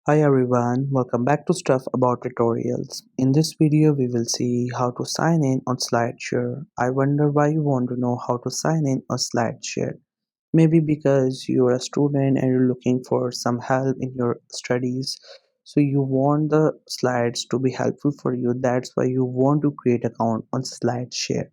Hi everyone, welcome back to Stuff About Tutorials. In this video we will see how to sign in on Slideshare. I wonder why you want to know how to sign in on Slideshare. Maybe because you're a student and you're looking for some help in your studies. So you want the slides to be helpful for you. That's why you want to create account on Slideshare.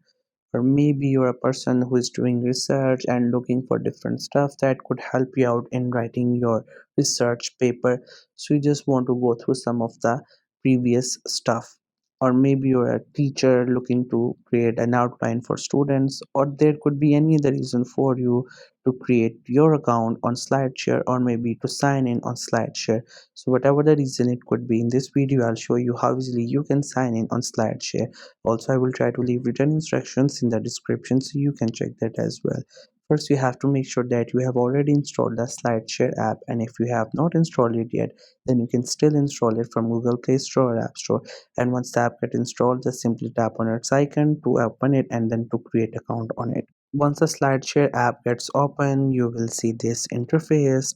Or maybe you're a person who is doing research and looking for different stuff that could help you out in writing your research paper, so you just want to go through some of the previous stuff. Or maybe you're a teacher looking to create an outline for students, or there could be any other reason for you to create your account on Slideshare, or maybe to sign in on Slideshare. So whatever the reason it could be, in this video I'll show you how easily you can sign in on Slideshare. Also, I will try to leave written instructions in the description so you can check that as well. First, you have to make sure that you have already installed the Slideshare app, and if you have not installed it yet, then you can still install it from Google Play Store or App Store. And once the app gets installed, just simply tap on its icon to open it and then to create account on it. Once the Slideshare app gets open, you will see this interface.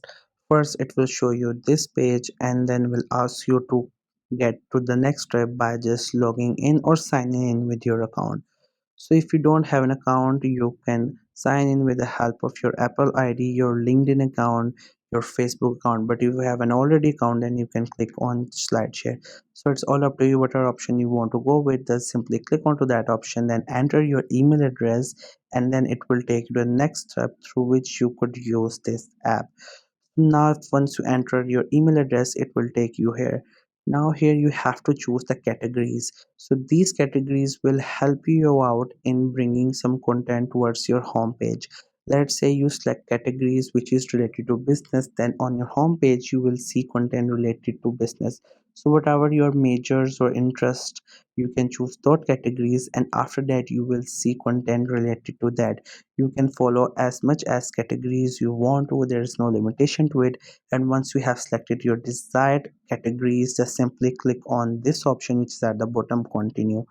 First, it will show you this page and then will ask you to get to the next step by just logging in or signing in with your account. So if you don't have an account, you can sign in with the help of your Apple ID, your LinkedIn account, your Facebook account. But if you have an already account, then you can click on Slideshare. So it's all up to you whatever option you want to go with. Just simply click onto that option, then enter your email address, and then it will take you to the next step through which you could use this app. Now once you enter your email address, it will take you here. Now here you have to choose the categories. So these categories will help you out in bringing some content towards your home page. Let's say you select categories which is related to business, then on your home page you will see content related to business. So whatever your majors or interest, you can choose those categories, and after that you will see content related to that. You can follow as much as categories you want to, there is no limitation to it. And once you have selected your desired categories, just simply click on this option which is at the bottom, continue.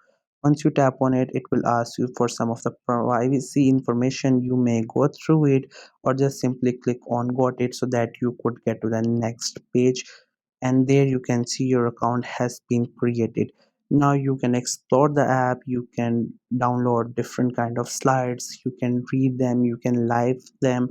Once you tap on it, it will ask you for some of the privacy information. You may go through it or just simply click on got it so that you could get to the next page, and there you can see your account has been created. Now you can explore the app, you can download different kind of slides, you can read them, you can live them,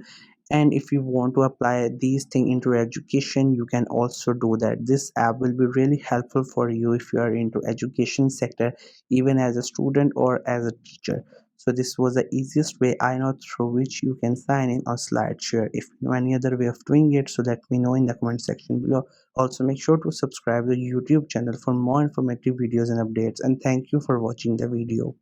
and if you want to apply these things into education, you can also do that. This app will be really helpful for you if you are into education sector, even as a student or as a teacher. So this was the easiest way I know through which you can sign in on Slideshare. If you know any other way of doing it, so let me know in the comment section below. Also make sure to subscribe to the YouTube channel for more informative videos and updates, and thank you for watching the video.